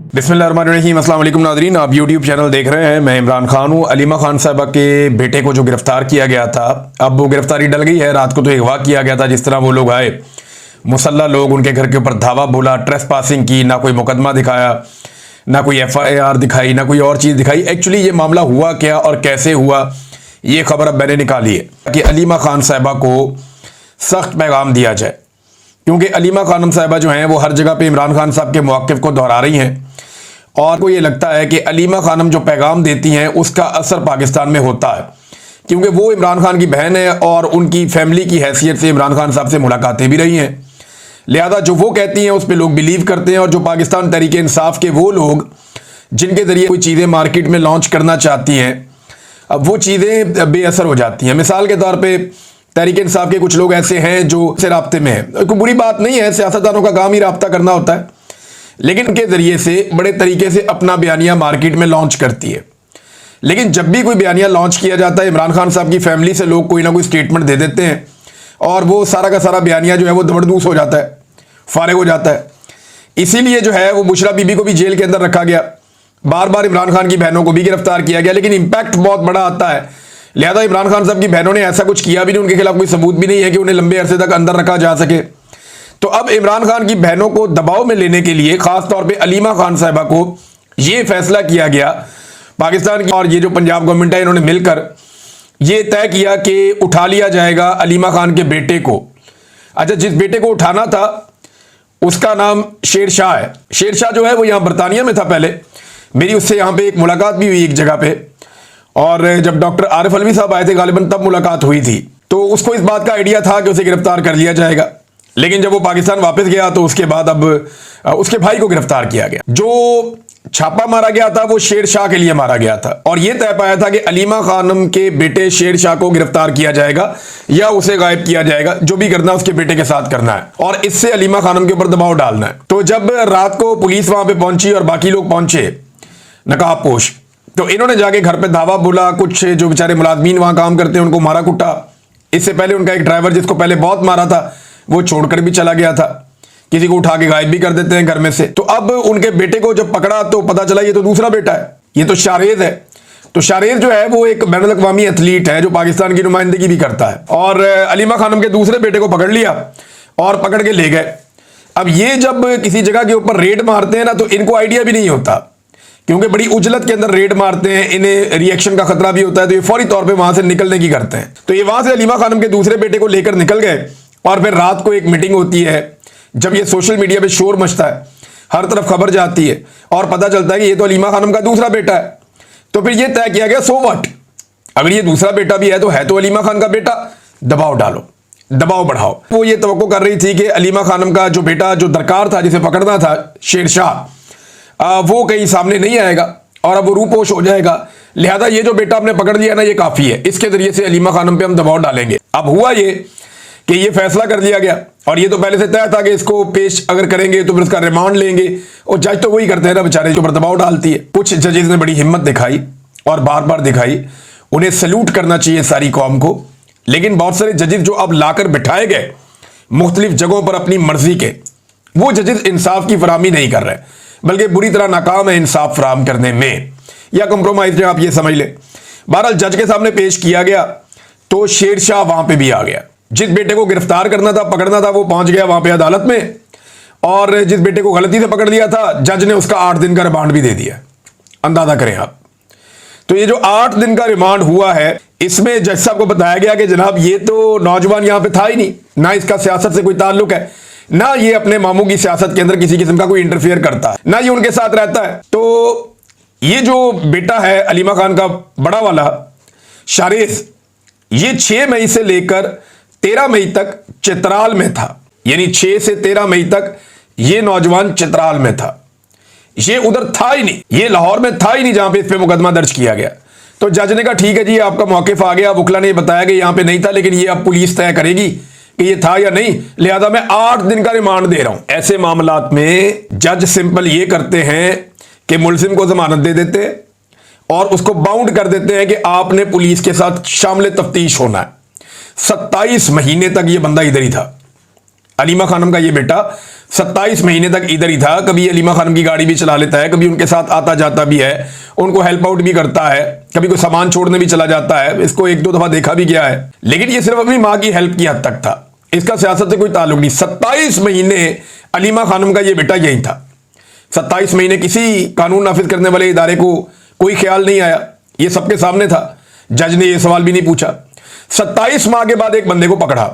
बिस्मिल्लाहिर्रहमानिर्रहीम। अस्सलाम वालेकुम नाज़रीन, आप यूट्यूब चैनल देख रहे हैं। मैं इमरान खान हूँ। अलीमा खान साहबा के बेटे को जो गिरफ्तार किया गया था, अब वो गिरफ्तारी डल गई है। रात को तो अगवा किया गया था। जिस तरह वो लोग आए, मुसल्ला लोग उनके घर के ऊपर धावा बोला, ट्रेस पासिंग की, ना कोई मुकदमा दिखाया, ना कोई FIR दिखाई, ना कोई और चीज़ दिखाई। एक्चुअली ये मामला हुआ क्या और कैसे हुआ, ये खबर अब मैंने निकाली है कि अलीमा खान साहबा को सख्त पैगाम दिया जाए, क्योंकि अलीमा खानम साहबा जो हैं वो हर जगह पे इमरान खान साहब के मौक़िफ़ को दोहरा रही हैं और को ये लगता है कि अलीमा खानम जो पैगाम देती हैं उसका असर पाकिस्तान में होता है, क्योंकि वो इमरान खान की बहन है और उनकी फैमिली की हैसियत से इमरान खान साहब से मुलाकातें भी रही हैं। लिहाजा जो वो कहती हैं उस पर लोग बिलीव करते हैं, और जो पाकिस्तान तहरीक इंसाफ के वो लोग जिनके ज़रिए कोई चीज़ें मार्केट में लॉन्च करना चाहती हैं, अब वो चीज़ें बेअसर हो जाती हैं। मिसाल के तौर पर तहरीक इंसाफ के कुछ लोग ऐसे हैं जो से राब्ते में हैं। कोई बुरी बात नहीं है, सियासतदानों का काम ही राब्ता करना होता है, लेकिन उनके ज़रिए से बड़े तरीके से अपना बयानिया मार्केट में लॉन्च करती है। लेकिन जब भी कोई बयानिया लॉन्च किया जाता है, इमरान खान साहब की फैमिली से लोग कोई ना कोई स्टेटमेंट दे देते हैं और वो सारा का सारा बयानिया जो है वो दबड़दूस हो जाता है, फारिग हो जाता है। इसीलिए जो है वो बुशरा बीबी को भी जेल के अंदर रखा गया, बार बार इमरान खान की बहनों को भी गिरफ्तार किया गया, लेकिन इम्पैक्ट बहुत बड़ा आता है। लिहाजा इमरान खान साहब की बहनों ने ऐसा कुछ किया भी नहीं, उनके खिलाफ कोई सबूत भी नहीं है कि उन्हें लंबे अरसे तक अंदर रखा जा सके। तो अब इमरान खान की बहनों को दबाव में लेने के लिए खास तौर पे अलीमा खान साहबा को ये फैसला किया गया, पाकिस्तान की और ये जो पंजाब गवर्नमेंट है, इन्होंने मिलकर ये तय किया कि उठा लिया जाएगा अलीमा खान के बेटे को। अच्छा, जिस बेटे को उठाना था उसका नाम शेर शाह है। शेर शाह जो है वो यहाँ बरतानिया में था पहले। मेरी उससे यहाँ पे एक मुलाकात भी हुई एक जगह पे, और जब डॉक्टर आरिफ अलवी साहब आए थे गालिबन तब मुलाकात हुई थी। तो उसको इस बात का आइडिया था कि उसे गिरफ्तार कर लिया जाएगा, लेकिन जब वो पाकिस्तान वापस गया तो उसके बाद अब उसके भाई को गिरफ्तार किया गया। जो छापा मारा गया था वो शेर शाह के लिए मारा गया था, और यह तय पाया था कि अलीमा खानम के बेटे शेर शाह को गिरफ्तार किया जाएगा या उसे गायब किया जाएगा। जो भी करना है उसके बेटे के साथ करना है, और इससे अलीमा खानम के ऊपर दबाव डालना है। तो जब रात को पुलिस वहां पर पहुंची और बाकी लोग पहुंचे नकाबपोश, तो इन्होंने जाके घर पे धावा बोला। कुछ जो बेचारे मुलाजमीन वहां काम करते हैं उनको मारा कुटा। इससे पहले उनका एक ड्राइवर जिसको पहले बहुत मारा था वो छोड़कर भी चला गया था, किसी को उठा के गायब भी कर देते हैं घर में से। तो अब उनके बेटे को जब पकड़ा तो पता चला ये तो दूसरा बेटा है, ये तो शारेज है। तो शारेज जो है वो एक बैनुल अक़वामी एथलीट है जो पाकिस्तान की नुमाइंदगी भी करता है, और अलीमा खानम के दूसरे बेटे को पकड़ लिया और पकड़ के ले गए। अब ये जब किसी जगह के ऊपर रेड मारते हैं ना, तो इनको आइडिया भी नहीं होता, क्योंकि बड़ी उजलत के अंदर रेड मारते हैं, इन्हें रिएक्शन का खतरा भी होता है, तो ये फौरी तौर पे वहां से निकलने की करते हैं। तो ये वहां से अलीमा खानम के दूसरे बेटे को लेकर निकल गए, और फिर रात को एक मीटिंग होती है। जब ये सोशल मीडिया पे शोर मचता है, हर तरफ खबर जाती है और पता चलता है कि ये तो अलीमा खानम का दूसरा बेटा है, तो फिर ये तय किया गया सो व्हाट, अगर ये दूसरा बेटा भी है तो अलीमा खान का बेटा, दबाव डालो, दबाव बढ़ाओ। वो ये तवक्को कर रही थी कि अलीमा खानम का जो बेटा जो दरकार था, जिसे पकड़ना था, शेर शाह, वो कहीं सामने नहीं आएगा और अब वो रूपोश हो जाएगा। लिहाजा ये जो बेटा आपने पकड़ लिया ना, ये काफी है, इसके जरिए से अलीमा खानम पे हम दबाव डालेंगे। अब हुआ ये कि ये फैसला कर लिया गया, और ये तो पहले से तय था कि इसको पेश अगर करेंगे तो फिर उसका रिमांड लेंगे, और जज तो वही करते हैं ना बेचारे, जो पर दबाव डालती है। कुछ जजेस ने बड़ी हिम्मत दिखाई और बार बार दिखाई, उन्हें सैल्यूट करना चाहिए सारी कौम को। लेकिन बहुत सारे जजेस जो अब लाकर बिठाए गए मुख्तलिफ जगहों पर अपनी मर्जी के, वो जजेस इंसाफ की फराहमी नहीं कर रहे, बल्कि बुरी तरह नाकाम है इंसाफ फराहम करने में, या कंप्रोमाइज आप ये समझ लें। बहरहाल जज के सामने पेश किया गया तो शेर शाह वहां पे भी आ गया। जिस बेटे को गिरफ्तार करना था, पकड़ना था, वो पहुंच गया वहां पे अदालत में, और जिस बेटे को गलती से पकड़ लिया था, जज ने उसका 8 दिन का रिमांड भी दे दिया। अंदाजा करें आप। तो ये जो 8 दिन का रिमांड हुआ है, इसमें जज साहब को बताया गया कि जनाब ये तो नौजवान यहां पे था ही नहीं, ना इसका सियासत से कोई ताल्लुक है, ना ये अपने मामू की सियासत के अंदर किसी किस्म का कोई इंटरफेयर करता है, ना ये उनके साथ रहता है। तो ये जो बेटा है अलीमा खान का बड़ा वाला शारेज, ये 6 मई से लेकर 13 मई तक चित्राल में था, यानी 6 से 13 मई तक ये नौजवान चित्राल में था। ये उधर था ही नहीं, ये लाहौर में था ही नहीं जहां पे इस पे मुकदमा दर्ज किया गया। तो जज ने कहा ठीक है जी, आपका मौकिफ आ गया, वकला ने बताया कि यहां पे नहीं था, लेकिन ये अब पुलिस तय करेगी कि ये था या नहीं, लिहाजा मैं 8 दिन का रिमांड दे रहा हूं। ऐसे मामलात में जज सिंपल ये करते हैं कि मुलजिम को जमानत दे देते हैं और उसको बाउंड कर देते हैं कि आपने पुलिस के साथ शामिल तफ्तीश होना है। 27 महीने तक ये बंदा इधर ही था। अलीमा खानम का ये बेटा 27 महीने तक इधर ही था। कभी अलीमा खानम की गाड़ी भी चला लेता है, कभी उनके साथ आता जाता भी है, उनको हेल्प आउट भी करता है, कभी कोई सामान छोड़ने भी चला जाता है। इसको 1-2 दफा देखा भी गया है, लेकिन ये सिर्फ अपनी मां की हेल्प की हद तक था। इसका सियासत से कोई ताल्लुक नहीं। 27 महीने अलीमा खानम का ये बेटा यही था। 27 महीने किसी कानून नाफिज करने वाले इदारे को कोई ख्याल नहीं आया। ये सबके सामने था, जज ने ये सवाल भी नहीं पूछा। 27 माह के बाद एक बंदे को पकड़ा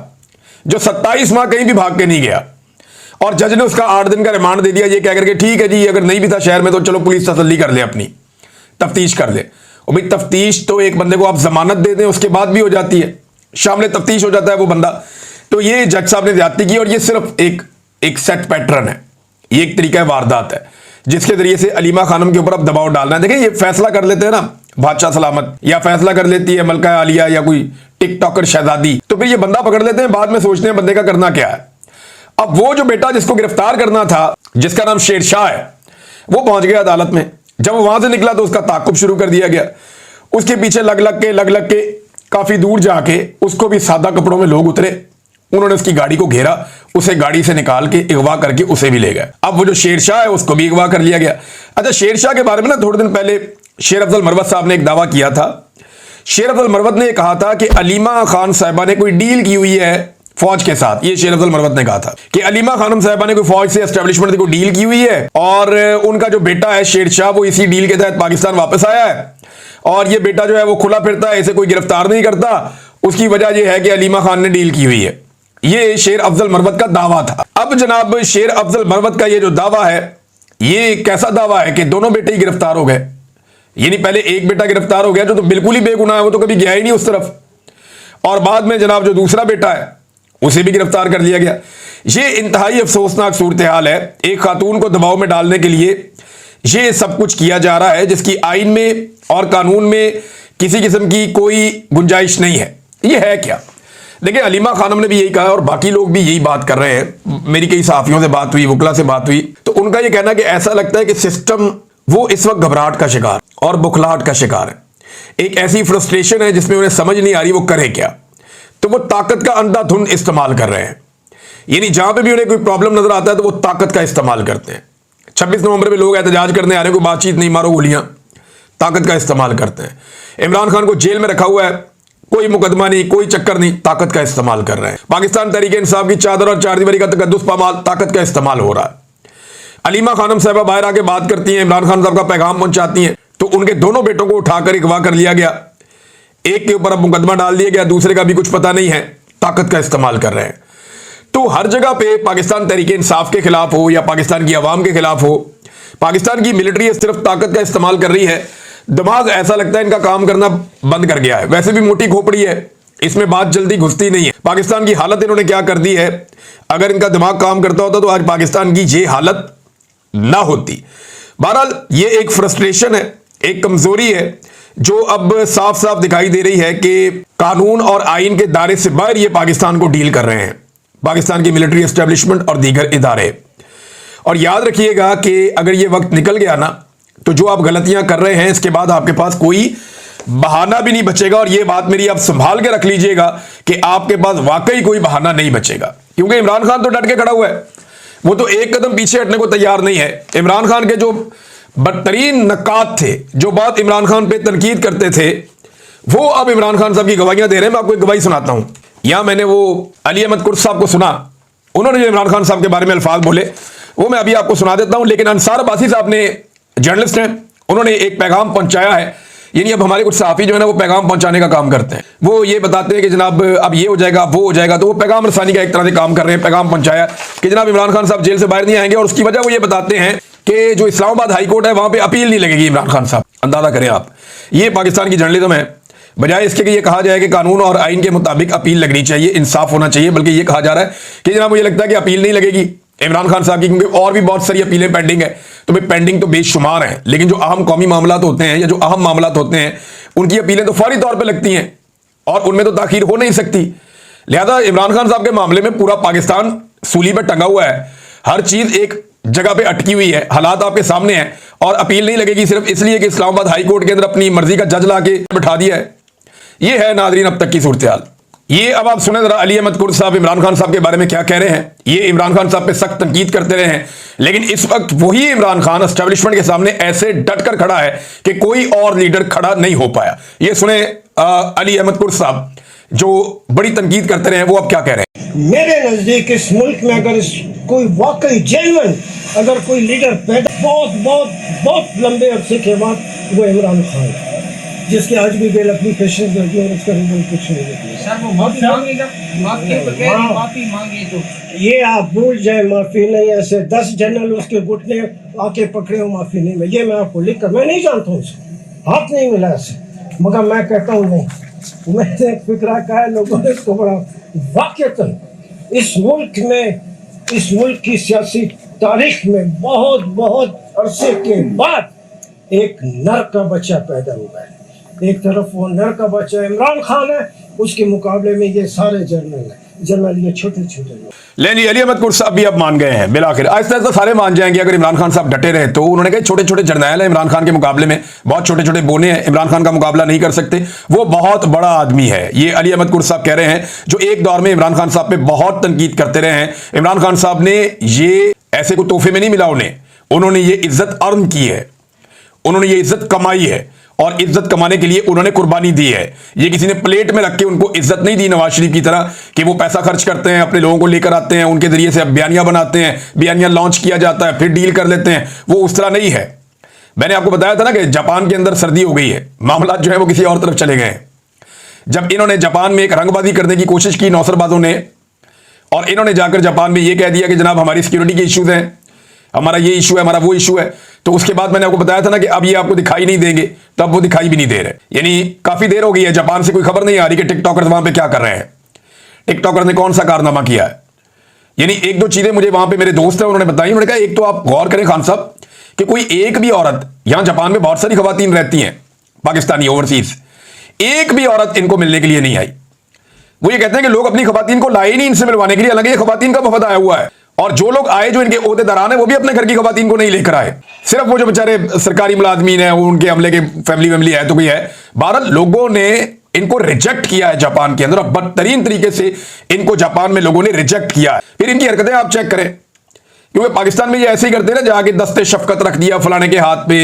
जो 27 माह कहीं भी भाग के नहीं गया, और जज ने उसका 8 दिन का रिमांड दे दिया, ये कह करके ठीक है जी, अगर नहीं भी था शहर में तो चलो पुलिस तसल्ली कर ले, अपनी तफ्तीश कर ले। और भाई तफ्तीश तो एक बंदे को आप जमानत दे दें उसके बाद भी हो जाती है, शामिल तफ्तीश हो जाता है वो बंदा। तो ये जज साहब ने ज्यादती की, और ये सिर्फ एक सेट पैटर्न है, ये एक तरीका वारदात है जिसके जरिए से अलीमा खानम के ऊपर अब दबाव डालना है। देखिए ये फैसला कर लेते हैं ना बादशाह सलामत, या फैसला कर लेती है मलका आलिया या कोई टिकटॉकर शहजादी, तो फिर ये बंदा पकड़ लेते हैं, बाद में सोचते हैं बंदे का करना क्या है। अब वो जो बेटा जिसको गिरफ्तार करना था, जिसका नाम शेरशाह है, वो पहुंच गया अदालत में। जब वो वहां से निकला तो उसका ताकुब शुरू कर दिया गया। उसके पीछे लग लग के काफी दूर जाके उसको भी सादा कपड़ों में लोग उतरे, उन्होंने उसकी गाड़ी को घेरा, उसे गाड़ी से निकाल के अगवा करके उसे भी ले गए। अब वो जो शेरशाह है उसको भी अगवा कर लिया गया। अच्छा, शेरशाह के बारे में ना थोड़े दिन पहले शेर अफजल मरवत साहब ने एक दावा किया था। शेर अफजल मरवत ने कहा था कि अलीमा खान साहिबा ने कोई डील की हुई है फौज के साथ। ये शेर अफजल मरवत ने कहा था कि अलीमा खानम साहिबा ने कोई फौज से एस्टेब्लिशमेंट से कोई डील की हुई है, और उनका जो बेटा है शेरशाह वो इसी डील के तहत पाकिस्तान वापस आया है, और ये बेटा जो है वो खुला फिरता है, इसे कोई गिरफ्तार नहीं करता। उसकी वजह यह है कि अलीमा खान ने डील की हुई है। ये शेर अफजल मरवत का दावा था। अब जनाब शेर अफजल मरवत का ये जो दावा है, ये कैसा दावा है कि दोनों बेटे ही गिरफ्तार हो गए। यानी पहले एक बेटा गिरफ्तार हो गया जो तो बिल्कुल ही बेगुनाह है, वो तो कभी गया ही नहीं उस तरफ, और बाद में जनाब जो दूसरा बेटा है उसे भी गिरफ्तार कर लिया गया। ये इंतहाई अफसोसनाक सूरत हाल है। एक खातून को दबाव में डालने के लिए ये सब कुछ किया जा रहा है जिसकी आइन में और कानून में किसी किस्म की कोई गुंजाइश नहीं है। ये है क्या? देखिए अलीमा खानम ने भी यही कहा और बाकी लोग भी यही बात कर रहे हैं। मेरी कई सहाफियों से बात हुई, वकला से बात हुई, तो उनका यह कहना कि ऐसा लगता है कि सिस्टम वो इस वक्त घबराहट का शिकार और बुखलाहट का शिकार है। एक ऐसी फ्रस्ट्रेशन है जिसमें उन्हें समझ नहीं आ रही वो करे क्या, तो वो ताकत का अंधाधुंध इस्तेमाल कर रहे हैं। यानी जहां पे भी उन्हें कोई प्रॉब्लम नजर आता है तो वो ताकत का इस्तेमाल करते हैं। 26 नवंबर पे लोग एहतजाज करने आ रहे हैं, कोई बातचीत नहीं, मारो गोलियां, ताकत का इस्तेमाल करते हैं। इमरान खान को जेल में रखा हुआ है, कोई मुकदमा नहीं, कोई चक्कर नहीं, ताकत का इस्तेमाल कर रहे हैं। पाकिस्तान तहरीक इंसाफ की चादर और चारदीवारी का तकद्दुस पामाल, ताकत का इस्तेमाल हो रहा है। अलीमा खानम साहबा बाहर आके बात करती हैं, इमरान खान साहब का पैगाम पहुंचाती हैं, तो उनके दोनों बेटों को उठाकर अगवा कर लिया गया। एक के ऊपर अब मुकदमा डाल दिया गया, दूसरे का भी कुछ पता नहीं है, ताकत का इस्तेमाल कर रहे हैं। तो हर जगह पे पाकिस्तान तहरीक इंसाफ के खिलाफ हो या पाकिस्तान की आवाम के खिलाफ हो, पाकिस्तान की मिलिट्री सिर्फ ताकत का इस्तेमाल कर रही है। दिमाग ऐसा लगता है इनका काम करना बंद कर गया है। वैसे भी मोटी खोपड़ी है, इसमें बात जल्दी घुसती नहीं है। पाकिस्तान की हालत इन्होंने क्या कर दी है, अगर इनका दिमाग काम करता होता तो आज पाकिस्तान की ये हालत ना होती। बहरहाल ये एक फ्रस्ट्रेशन है, एक कमजोरी है जो अब साफ साफ दिखाई दे रही है कि कानून और आइन के दायरे से बाहर ये पाकिस्तान को डील कर रहे हैं, पाकिस्तान की मिलिट्री एस्टेब्लिशमेंट और दीगर इदारे। और याद रखिएगा कि अगर ये वक्त निकल गया ना, तो जो आप गलतियां कर रहे हैं इसके बाद आपके पास कोई बहाना भी नहीं बचेगा। और ये बात मेरी आप संभाल के रख लीजिएगा कि आपके पास वाकई कोई बहाना नहीं बचेगा, क्योंकि इमरान खान तो डट के खड़ा हुआ है, वो तो एक कदम पीछे हटने को तैयार नहीं है। इमरान खान के जो बदतरीन नकात थे, जो बात इमरान खान पे तनकीद करते थे, वो अब इमरान खान साहब की गवाहियां दे रहे हैं। मैं आपको एक गवाही सुनाता हूं। यहां मैंने वो अली अहमद कुर्स साहब को सुना, उन्होंने जो इमरान खान साहब के बारे में अल्फाज बोले वो मैं अभी आपको सुना देता हूं। लेकिन अंसार अब्बासी साहब ने, जर्नलिस्ट हैं, उन्होंने एक पैगाम पहुंचाया है। यानी अब हमारे कुछ सहाफी जो है ना वो पैगाम पहुंचाने का काम करते हैं। वो ये बताते हैं कि जनाब अब ये हो जाएगा, वो हो जाएगा, तो वो पैगाम रसानी का एक तरह से काम कर रहे हैं। पैगाम पहुंचाया कि जनाब इमरान खान साहब जेल से बाहर नहीं आएंगे, और उसकी वजह वो ये बताते हैं कि जो इस्लामाबाद हाई कोर्ट है वहां पे अपील नहीं लगेगी इमरान खान साहब। अंदाजा करें आप, ये पाकिस्तान की जर्नलिज्म है। बजाय इसके कि ये कहा जाए कि कानून और आइन के मुताबिक अपील लगनी चाहिए, इंसाफ होना चाहिए, बल्कि ये कहा जा रहा है कि जनाब मुझे लगता है कि अपील नहीं लगेगी इमरान खान साहब की, क्योंकि और भी बहुत सारी अपीलें पेंडिंग है। तो भाई पेंडिंग तो बेशुमार हैं, लेकिन जो अहम कौमी मामलात होते हैं या जो अहम मामलात होते हैं उनकी अपीलें तो फौरी तौर पे लगती हैं और उनमें तो ताखीर हो नहीं सकती। लिहाजा इमरान खान साहब के मामले में पूरा पाकिस्तान सूली पर टंगा हुआ है, हर चीज एक जगह पे अटकी हुई है, हालात आपके सामने हैं, और अपील नहीं लगेगी सिर्फ इसलिए कि इस्लामाबाद हाई कोर्ट के अंदर अपनी मर्जी का जज ला के बिठा दिया है। यह है नाजरीन अब तक की सूरत हाल। ये अब आप सुने जरा अली अहमद कुर्द साहब इमरान खान साहब के बारे में क्या कह रहे हैं। ये इमरान खान साहब पे सख्त तनकीद करते रहे हैं, लेकिन इस वक्त वही इमरान खान एस्टेब्लिशमेंट के सामने ऐसे डटकर खड़ा है कि कोई और लीडर खड़ा नहीं हो पाया। ये सुने अली अहमद कुर्द साहब जो बड़ी तनकीद करते रहे हैं, वो अब क्या कह रहे हैं। मेरे नजदीक इस मुल्क में अगर कोई वाकई जेन्युइन अगर कोई लीडर पैदा बहुत बहुत बहुत लंबे अरसे के बाद, वो इमरान खान है, जिसके आज भी बेल एप्लीकेशन करती है और उसका रिजल्ट कुछ नहीं निकला। सर वो माफी मांगेगा, माफी मांगे तो ये आप भूल जाए, माफी नहीं। ऐसे 10 जनरल उसके घुटने आके पकड़े हो, माफी नहीं। मैं ये मैं आपको लिख कर, मैं नहीं जानता हूँ उसको, हाथ नहीं मिला ऐसे, मगर मैं कहता हूँ नहीं, मैंने एक फिक्रा कहा है, लोगों ने इसको बड़ा वाकईतन इस मुल्क में, इस मुल्क की सियासी तारीख में बहुत बहुत अरसे के बाद एक नर का बच्चा पैदा हुआ है। एक तरफ वो नर का बच्चा इमरान खान है, उसके मुकाबले में ये सारे जनरल हैं, जनरल ये छोटे छोटे लोग। लेकिन अली अहमद कुर्द साहब भी अब मान गए हैं, बिलाखिर आहिस्ता आहिस्ता सारे मान जाएंगे अगर इमरान खान साहब डटे रहे तो। उन्होंने कहा छोटे छोटे जर्नैल हैं इमरान खान के मुकाबले में, बहुत छोटे छोटे बोने हैं, इमरान खान का मुकाबला नहीं कर सकते, वो बहुत बड़ा आदमी है। ये अली अहमद कुर्द साहब कह रहे हैं, जो एक दौर में इमरान खान साहब पे बहुत तनकीद करते रहे हैं। इमरान खान साहब ने ये ऐसे को तोहफे में नहीं मिला उन्होंने ये इज्जत अर्न की है, उन्होंने ये इज्जत कमाई है, और इज्जत कमाने के लिए उन्होंने कुर्बानी दी है। ये किसी ने प्लेट में रख के उनको इज्जत नहीं दी नवाज शरीफ की तरह कि वो पैसा खर्च करते हैं, अपने लोगों को लेकर आते हैं, उनके जरिए से बयानियां बनाते हैं, बयानियां लॉन्च किया जाता है, फिर डील कर लेते हैं। वो उस तरह नहीं है। मैंने आपको बताया था ना कि जापान के अंदर सर्दी हो गई है, मामला जो है वो किसी और तरफ चले गए हैं। जब इन्होंने जापान में एक रंगबाजी करने की कोशिश की नौसरबाजों ने, और इन्होंने जाकर जापान में ये कह दिया कि जनाब हमारी सिक्योरिटी के इश्यूज हैं, हमारा ये इशू है, हमारा वो इशू है, तो उसके बाद मैंने आपको बताया था ना कि अब ये आपको दिखाई नहीं देंगे, तब वो दिखाई भी नहीं दे रहे। यानी काफी देर हो गई है, जापान से कोई खबर नहीं आ रही कि टिकटॉकर्स वहां पे क्या कर रहे हैं, टिकटॉकर्स ने कौन सा कारनामा किया है। यानी एक दो चीजें मुझे वहां पे मेरे दोस्त हैं उन्होंने बताई। उन्होंने कहा एक तो आप गौर करें खान साहब कि कोई एक भी औरत, यहां जापान में बहुत सारी खवातीन रहती हैं पाकिस्तानी ओवरसीज, एक भी औरत इनको मिलने के लिए नहीं आई। वो ये कहते हैं कि लोग अपनी खवातीन को लाए नहीं इनसे मिलवाने के लिए, हालांकि ये खवातीन का वफद आया हुआ है, और जो लोग आए जो इनके ओहदेदारान है वो भी अपने घर की खवातीन को नहीं लेकर आए, सिर्फ वो जो बेचारे सरकारी मुलाजमीन है, उनके अमले के फैमिली है तो कोई है। 12 लोगों ने इनको रिजेक्ट किया है जापान के अंदर, और बदतरीन तरीके से इनको जापान में लोगों ने रिजेक्ट किया है। फिर इनकी हरकतें आप चेक करें, क्योंकि पाकिस्तान में ये ऐसे ही करते हैं ना, जाके दस्ते शफकत रख दिया फलाने के हाथ पे,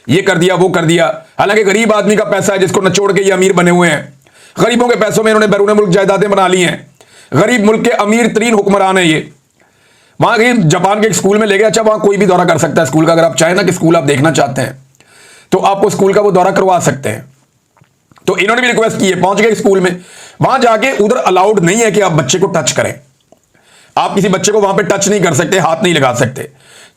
ये कर दिया वो कर दिया। हालांकि गरीब आदमी का पैसा है जिसको नचोड़ के ये अमीर बने हुए हैं, गरीबों के पैसों में इन्होंने बैरून मुल्क जायदादें बना ली हैं, गरीब मुल्क के अमीर तरीन हुक्मरान है ये। वहां गए जापान के एक स्कूल में ले गए, अच्छा वहां कोई भी दौरा कर सकता है स्कूल का, अगर आप चाहें ना कि स्कूल आप देखना चाहते हैं तो आपको स्कूल का वो दौरा करवा सकते हैं। तो इन्होंने भी रिक्वेस्ट की है, पहुंच गए स्कूल में, वहां जाके उधर अलाउड नहीं है कि आप बच्चे को टच करें, आप किसी बच्चे को वहां पे टच नहीं कर सकते, हाथ नहीं लगा सकते।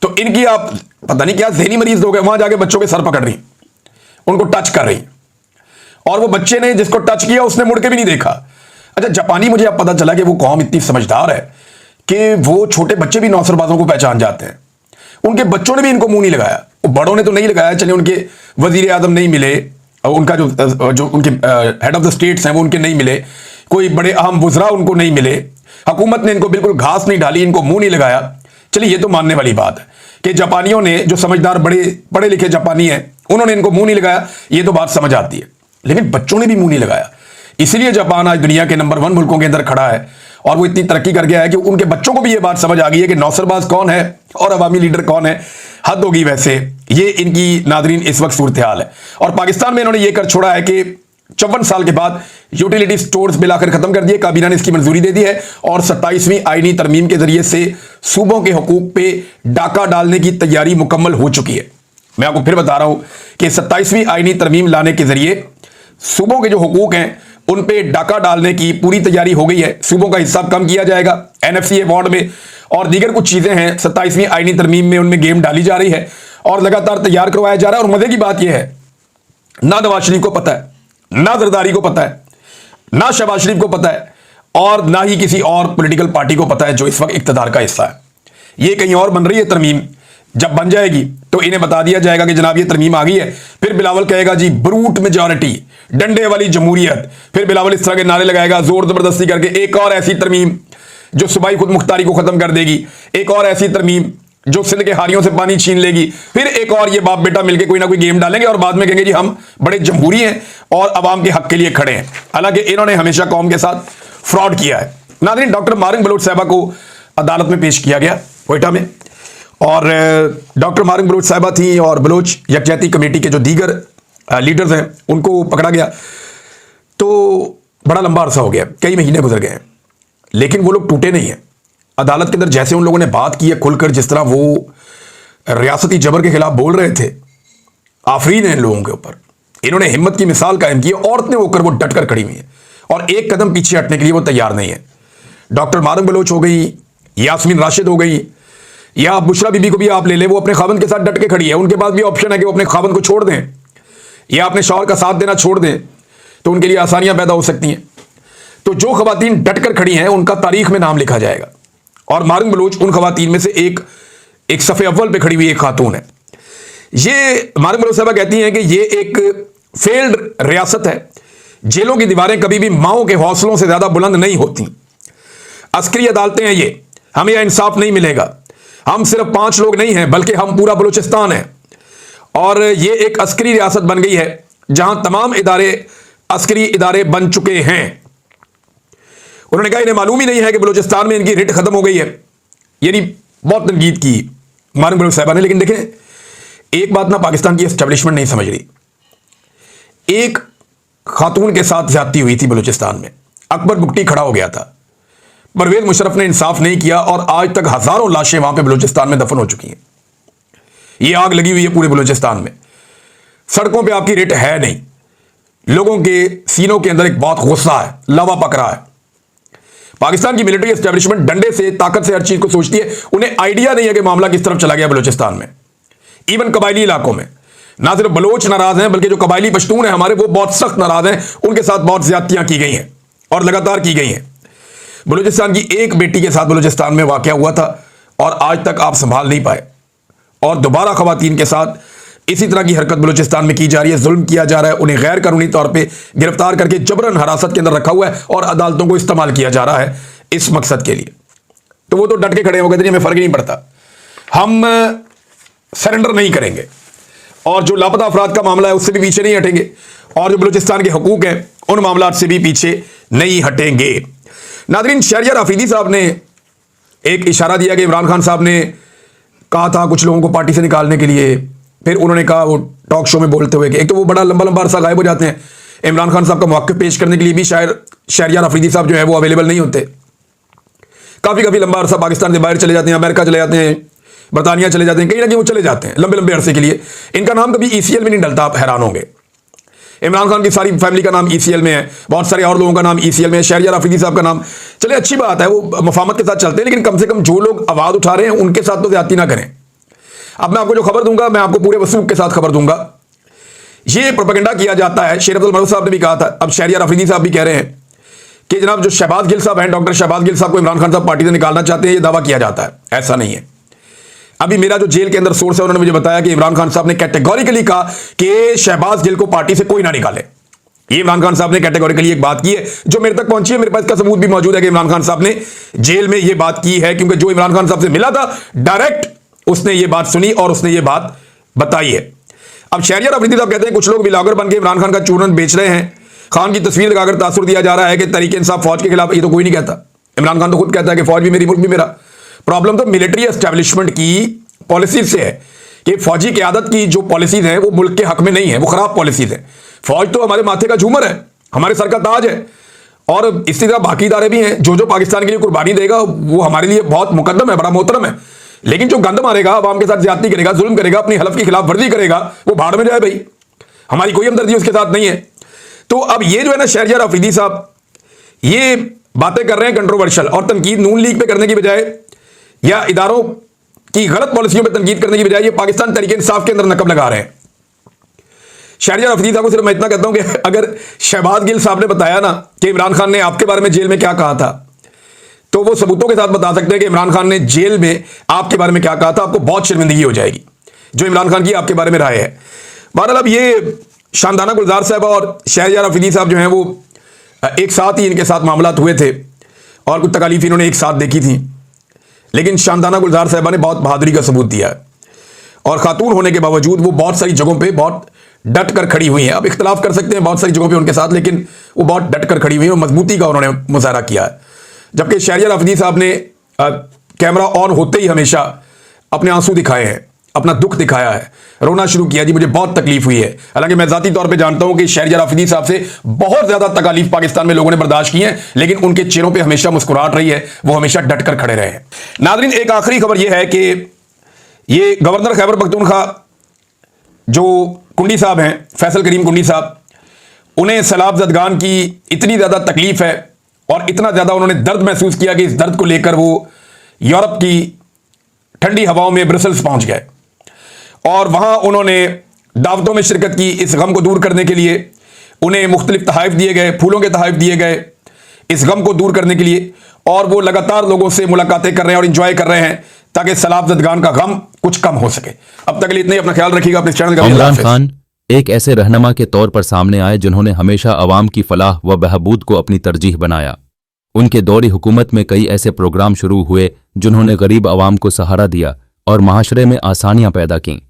तो इनकी आप पता नहीं क्या ज़हनी मरीज लोग हैं, वहां जाके बच्चों के सर पकड़ रही, उनको टच कर रही, और वो बच्चे ने जिसको टच किया उसने मुड़ के भी नहीं देखा। अच्छा जापानी, मुझे अब पता चला कि वो कौम इतनी समझदार है कि वो छोटे बच्चे भी नौसरबाजों को पहचान जाते हैं। उनके बच्चों ने भी इनको मुंह नहीं लगाया, बड़ों ने तो नहीं लगाया, चलिए उनके वजीर आजम नहीं मिले, उनका जो उनके हेड ऑफ द स्टेट्स हैं वो उनके नहीं मिले, कोई बड़े अहम वज़रा उनको नहीं मिले, हुकूमत ने इनको बिल्कुल घास नहीं डाली, इनको मुंह नहीं लगाया। चलिए ये तो मानने वाली बात है कि जापानियों ने, जो समझदार बड़े पढ़े लिखे जापानी हैं, उन्होंने इनको मुंह नहीं लगाया, ये तो बात समझ आती है। लेकिन बच्चों ने भी मुंह नहीं लगाया, इसीलिए जापान आज दुनिया के नंबर 1 मुल्कों के अंदर खड़ा है, और वो इतनी तरक्की कर गया है कि उनके बच्चों को भी ये बात समझ आ गई है कि नौसरबाज कौन है और अवामी लीडर कौन है। हद होगी वैसे, ये इनकी नादरीन इस वक्त सूरत हाल है। और पाकिस्तान में इन्होंने ये कर छोड़ा है कि 54 साल के बाद यूटिलिटी स्टोर्स बिल आखिर खत्म कर दिए, काबीना ने इसकी मंजूरी दे दी है, और 27वीं आईनी तरमीम के जरिए से सूबों के हकूक पे डाका डालने की तैयारी मुकम्मल हो चुकी है। मैं आपको फिर बता रहा हूं कि 27वीं आईनी तरमीम लाने के जरिए सूबों के जो हुकूक हैं उन पे डाका डालने की पूरी तैयारी हो गई है। सूबों का हिस्सा कम किया जाएगा एनएफसी वार्ड में, और दीगर कुछ चीजें हैं 27वीं आईनी तरमीम में, उनमें गेम डाली जा रही है और लगातार तैयार करवाया जा रहा है। और मजे की बात यह है, ना नवाज शरीफ को पता है, ना जरदारी को पता है, ना शहबाज शरीफ को पता है, और ना ही किसी और पॉलिटिकल पार्टी को पता है जो इस वक्त इक्तदार का हिस्सा है। ये कहीं और बन रही है तरमीम, जब बन जाएगी तो इन्हें बता दिया जाएगा कि जनाब ये तरमीम आ गई है। फिर बिलावल कहेगा जी ब्रूट मेजॉरिटी, डंडे वाली जमहूरियत, फिर बिलावल इस तरह के नारे लगाएगा जोर जबरदस्ती करके, एक और ऐसी तरमीम जो सूबाई खुद मुख्तारी को खत्म कर देगी, एक और ऐसी तरमीम जो सिंध के हारियों से पानी छीन लेगी, फिर एक और ये बाप बेटा मिलकर कोई ना कोई गेम डालेंगे और बाद में कहेंगे जी हम बड़े जमहूरी हैं और अवाम के हक के लिए खड़े हैं। हालांकि इन्होंने हमेशा कौम के साथ फ्रॉड किया है। नाज़रीन, डॉक्टर मारिंग बलोच साहिबा को अदालत में पेश किया गया क्वेटा में, और डॉक्टर मारिंग बलोच साहिबा थी और बलोच यकजहती कमेटी के जो दीगर लीडर्स हैं उनको पकड़ा गया। तो बड़ा लंबा अरसा हो गया, कई महीने गुजर गए हैं, लेकिन वो लोग टूटे नहीं हैं। अदालत के अंदर जैसे उन लोगों ने बात की है खुलकर, जिस तरह वो रियासती जबर के खिलाफ बोल रहे थे, आफरीन है इन लोगों के ऊपर। इन्होंने हिम्मत की मिसाल कायम की है, औरतें होकर वो डट कर खड़ी हुई हैं और एक कदम पीछे हटने के लिए वो तैयार नहीं है। डॉक्टर मारिंग बलोच हो गई, यास्मीन राशिद हो गई, या बुशरा बीबी को भी आप ले लें, वो अपने खावंद के साथ डट के खड़ी है। उनके पास भी ऑप्शन है कि वो अपने खावंद को छोड़ दें या अपने शौहर का साथ देना छोड़ दें, तो उनके लिए आसानियां पैदा हो सकती हैं। तो जो खवातीन डट कर खड़ी हैं उनका तारीख में नाम लिखा जाएगा, और मारिंग बलोच उन खवातीन में से एक सफ़े अव्वल पे खड़ी हुई एक खातून है। ये मारिंग बलोच साहबा कहती हैं कि ये एक फेल्ड रियासत है, जेलों की दीवारें कभी भी माओं के हौसलों से ज्यादा बुलंद नहीं होती, अस्करी अदालतें हैं ये, हमें यह इंसाफ नहीं मिलेगा। हम सिर्फ 5 लोग नहीं हैं बल्कि हम पूरा बलूचिस्तान है, और ये एक अस्करी रियासत बन गई है जहां तमाम इदारे अस्करी इदारे बन चुके हैं। उन्होंने कहा इन्हें मालूम ही नहीं है कि बलूचिस्तान में इनकी रिट खत्म हो गई है। यानी बहुत तनकीद की मारिंग बलोच साहिबा ने। लेकिन देखें, एक बात ना पाकिस्तान की एस्टेब्लिशमेंट नहीं समझ रही। एक खातून के साथ ज्यादती हुई थी बलूचिस्तान में, अकबर बुगटी खड़ा हो गया था, परवेज मुशर्रफ ने इंसाफ नहीं किया और आज तक हजारों लाशें वहां पे बलूचिस्तान में दफन हो चुकी हैं। ये आग लगी हुई है पूरे बलूचिस्तान में, सड़कों पे आपकी रिट है नहीं, लोगों के सीनों के अंदर एक बहुत गुस्सा है, लवा पक रहा है। पाकिस्तान की मिलिट्री एस्टेब्लिशमेंट डंडे से, ताकत से हर चीज को सोचती है, उन्हें आइडिया नहीं है कि मामला किस तरफ चला गया बलूचिस्तान में। इवन कबायली इलाकों में ना सिर्फ बलोच नाराज हैं बल्कि जो कबायली पश्तून हैं हमारे, वो बहुत सख्त नाराज हैं, उनके साथ बहुत ज्यादतियां की गई हैं और लगातार की गई हैं। बलूचिस्तान की एक बेटी के साथ बलूचिस्तान में वाकया हुआ था और आज तक आप संभाल नहीं पाए, और दोबारा खवातीन के साथ इसी तरह की हरकत बलूचिस्तान में की जा रही है, जुल्म किया जा रहा है, उन्हें गैर कानूनी तौर पे गिरफ्तार करके जबरन हिरासत के अंदर रखा हुआ है और अदालतों को इस्तेमाल किया जा रहा है इस मकसद के लिए। तो वो तो डट के खड़े हो गए, हमें फर्क ही नहीं पड़ता, हम सरेंडर नहीं करेंगे, और जो लापता अफराद का मामला है उससे भी पीछे नहीं हटेंगे, और जो बलूचिस्तान के हकूक हैं उन मामला से भी पीछे नहीं हटेंगे। नादरीन, शहरियार अफरीदी साहब ने एक इशारा दिया कि इमरान खान साहब ने कहा था कुछ लोगों को पार्टी से निकालने के लिए, फिर उन्होंने कहा वो टॉक शो में बोलते हुए कि एक तो वो बड़ा लंबा लंबा अरसा गायब हो जाते हैं, इमरान खान साहब का मौक़िफ़ पेश करने के लिए भी शायद शहरियार अफरीदी साहब जो है वो अवेलेबल नहीं होते, काफ़ी लंबा अरसा पाकिस्तान से बाहर चले जाते हैं, अमेरिका चले जाते हैं, बरतानिया चले जाते हैं, कहीं ना कहीं वो चले जाते हैं लंबे लंबे अरसे के लिए। इनका नाम कभी ECL में नहीं डलता, आप हैरान होंगे। इमरान खान की सारी फैमिली का नाम ECL में है, बहुत सारे और लोगों का नाम ECL में है, शहरियार अफरीदी साहब का नाम, चले अच्छी बात है, वो मफामत के साथ चलते हैं, लेकिन कम से कम जो लोग आवाज़ उठा रहे हैं उनके साथ तो ज्यादती ना करें। अब मैं आपको जो खबर दूंगा, मैं आपको पूरे वसूख के साथ खबर दूंगा। ये प्रोपेगेंडा किया जाता है, शेर अब्दुल मरूफ साहब ने भी कहा था, अब शहरियार अफरीदी साहब भी कह रहे हैं कि जनाब जो शहबाज गिल साहब हैं, डॉक्टर शहबाज गिल साहब को इमरान खान साहब पार्टी से निकालना चाहते हैं, ये दावा किया जाता है। ऐसा नहीं है। अभी मेरा जो जेल के अंदर सोर्स है उन्होंने मुझे बताया कि इमरान खान साहब ने कैटेगोरिकली कहा कि शहबाज गिल को पार्टी से कोई ना निकाले। ये इमरान खान साहब ने कैटेगोरिकली एक बात की है जो मेरे तक पहुंची है, मेरे पास इसका सबूत भी मौजूद है कि इमरान खान साहब ने जेल में ये बात की है, क्योंकि जो इमरान खान साहब से मिला था डायरेक्ट उसने ये बात सुनी और उसने ये बात बताई है। अब शहरियार अफरीदी साहब कहते हैं कुछ लोग बिलागर बन के इमरान खान का चूरन बेच रहे हैं, खान की तस्वीर लगाकर तासुर दिया जा रहा है कि तरीके इंसाफ फौज के खिलाफ। ये तो कोई नहीं कहता, इमरान खान तो खुद कहता है कि फौज भी मेरी, मुल्क भी मेरा। प्रॉब्लम तो मिलिट्री एस्टेब्लिशमेंट की पॉलिसीज से है कि फौजी क़यादत की जो पॉलिसीज हैं वो मुल्क के हक में नहीं है, वो खराब पॉलिसीज हैं। फौज तो हमारे माथे का झूमर है, हमारे सर का ताज है, और इसी तरह बाकी इदारे भी हैं। जो पाकिस्तान के लिए कुर्बानी देगा वो हमारे लिए बहुत मुकद्दम है, बड़ा मोहतरम है, लेकिन जो गंद मारेगा, अवाम के साथ ज्यादती करेगा, जुल्म करेगा, अपनी हलफ की खिलाफ वर्जी करेगा, वो भाड़ में जाए भाई, हमारी कोई हमदर्दी उसके साथ नहीं है। तो अब ये जो है ना शहरियार अफरीदी साहब ये बातें कर रहे हैं कंट्रोवर्शियल, और तनकीद नून लीग पे करने की बजाय या इदारों की गलत पॉलिसियों पे तनकीद करने की बजाय ये पाकिस्तान तहरीक इंसाफ के अंदर नकब लगा रहे हैं। शहरियार अफरीदी साहब को सिर्फ मैं इतना कहता हूं कि अगर शहबाज गिल साहब ने बताया ना कि इमरान खान ने आपके बारे में जेल में क्या कहा था, तो वो सबूतों के साथ बता सकते हैं कि इमरान खान ने जेल में आपके बारे में क्या कहा था, आपको बहुत शर्मिंदगी हो जाएगी जो इमरान खान की आपके बारे में राय है। बहरहाल अब ये शानदाना गुलजार साहब और शहरियार अफरीदी साहब जो हैं वो एक साथ ही इनके साथ मामलात हुए थे और कुछ तकालीफ इन्होंने एक साथ देखी थी, लेकिन शानदाना गुलजार साहबा ने बहुत बहादुरी का सबूत दिया है, और खातून होने के बावजूद वो बहुत सारी जगहों पे बहुत डट कर खड़ी हुई हैं। अब इख्तलाफ कर सकते हैं बहुत सारी जगहों पे उनके साथ, लेकिन वो बहुत डट कर खड़ी हुई हैं और मजबूती का उन्होंने मुजाहरा किया है। जबकि शहरियार अफरीदी साहब ने कैमरा ऑन होते ही हमेशा अपने आंसू दिखाए हैं, अपना दुख दिखाया है, रोना शुरू किया, जी मुझे बहुत तकलीफ हुई है। हालांकि मैं जाती तौर पे जानता हूं कि शहरियार अफरीदी साहब से बहुत ज्यादा तकालीफ पाकिस्तान में लोगों ने बर्दाश्त की है, लेकिन उनके चेहरों पे हमेशा मुस्कुराहट रही है, वो हमेशा डट कर खड़े रहे हैं। नाज़रीन, एक आखिरी खबर यह है कि ये गवर्नर खैबर पख्तूनख्वा जो कुंडी साहब हैं, फैसल करीम कुंडी साहब, उन्हें सैलाब ज़दगान की इतनी ज़्यादा तकलीफ है और इतना ज़्यादा उन्होंने दर्द महसूस किया कि इस दर्द को लेकर वो यूरोप की ठंडी हवाओं में ब्रसल्स पहुंच गए और वहां उन्होंने दावतों में शिरकत की। इस गम को दूर करने के लिए उन्हें मुख्तलिफ तहाइफ दिए गए, फूलों के तहाइफ दिए गए इस गम को दूर करने के लिए, और वो लगातार लोगों से मुलाकातें कर रहे हैं और इंजॉय कर रहे हैं ताकि सैलाब ज़दगान का गम कुछ कम हो सके। अब तक के लिए इतना ही। अपना ख्याल रखिएगा। अपने चैनल का इमरान खान एक ऐसे रहनुमा के तौर पर सामने आए जिन्होंने हमेशा अवाम की फलाह व बहबूद को अपनी तरजीह बनाया। उनके दौरे हुकूमत में कई ऐसे प्रोग्राम शुरू हुए जिन्होंने गरीब अवाम को सहारा दिया और माशरे में आसानियां पैदा की।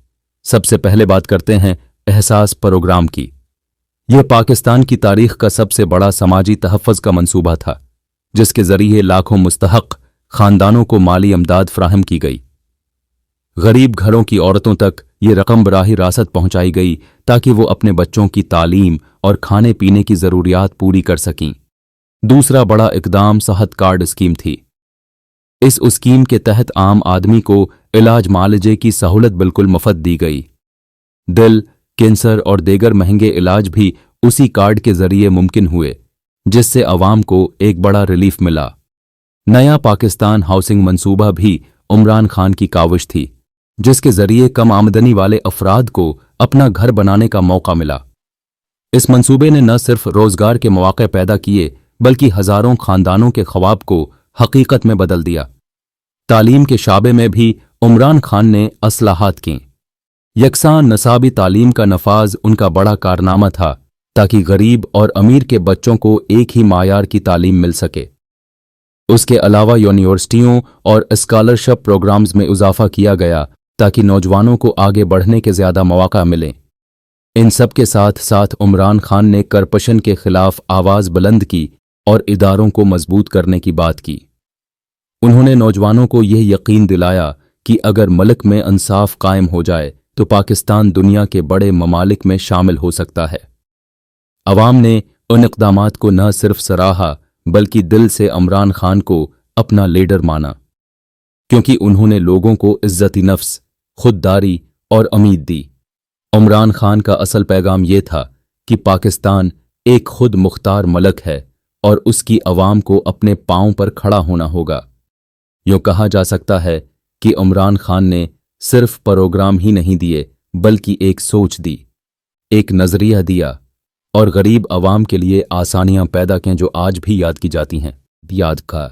सबसे पहले बात करते हैं एहसास प्रोग्राम की। यह पाकिस्तान की तारीख का सबसे बड़ा समाजी तहफ़्फ़ुज़ का मंसूबा था, जिसके जरिए लाखों मुस्तहक़ खानदानों को माली इमदाद फ्राहम की गई। गरीब घरों की औरतों तक ये रकम बराह रासत पहुंचाई गई ताकि वो अपने बच्चों की तालीम और खाने पीने की ज़रूरियात पूरी कर सकें। दूसरा बड़ा इकदाम सेहत कार्ड स्कीम थी। इस स्कीम के तहत आम आदमी को इलाज मालजे की सहूलत बिल्कुल मुफ्त दी गई। दिल, कैंसर और दीगर महंगे इलाज भी उसी कार्ड के जरिए मुमकिन हुए, जिससे अवाम को एक बड़ा रिलीफ मिला। नया पाकिस्तान हाउसिंग मंसूबा भी इमरान खान की काविश थी, जिसके जरिए कम आमदनी वाले अफराद को अपना घर बनाने का मौका मिला। इस मंसूबे ने न सिर्फ रोजगार के मौके पैदा किए बल्कि हजारों खानदानों के ख्वाब को हकीकत में बदल दिया। तालीम के शाबे में भी इमरान खान ने असलाहात की। यकसां नसाबी तालीम का नफाज उनका बड़ा कारनामा था ताकि गरीब और अमीर के बच्चों को एक ही मायार की तालीम मिल सके। उसके अलावा यूनिवर्सिटियों और स्कॉलरशिप प्रोग्राम्स में इजाफा किया गया ताकि नौजवानों को आगे बढ़ने के ज़्यादा मौका मिलें। इन सब के साथ साथ इमरान खान ने करप्शन के खिलाफ आवाज़ बुलंद की और इदारों को मजबूत करने की बात की। उन्होंने नौजवानों को यह यकीन दिलाया कि अगर मुल्क में इंसाफ कायम हो जाए तो पाकिस्तान दुनिया के बड़े ममालिक में शामिल हो सकता है। अवाम ने उन इक़दामात को न सिर्फ सराहा बल्कि दिल से इमरान खान को अपना लीडर माना, क्योंकि उन्होंने लोगों को इज्जत नफ्स, खुददारी और उम्मीद दी। इमरान खान का असल पैगाम यह था कि पाकिस्तान एक खुद मुख्तार मुल्क है और उसकी अवाम को अपने पांव पर खड़ा होना होगा। यूँ कहा जा सकता है कि इमरान खान ने सिर्फ प्रोग्राम ही नहीं दिए बल्कि एक सोच दी, एक नज़रिया दिया और गरीब अवाम के लिए आसानियां पैदा की जो आज भी याद की जाती हैं। याद का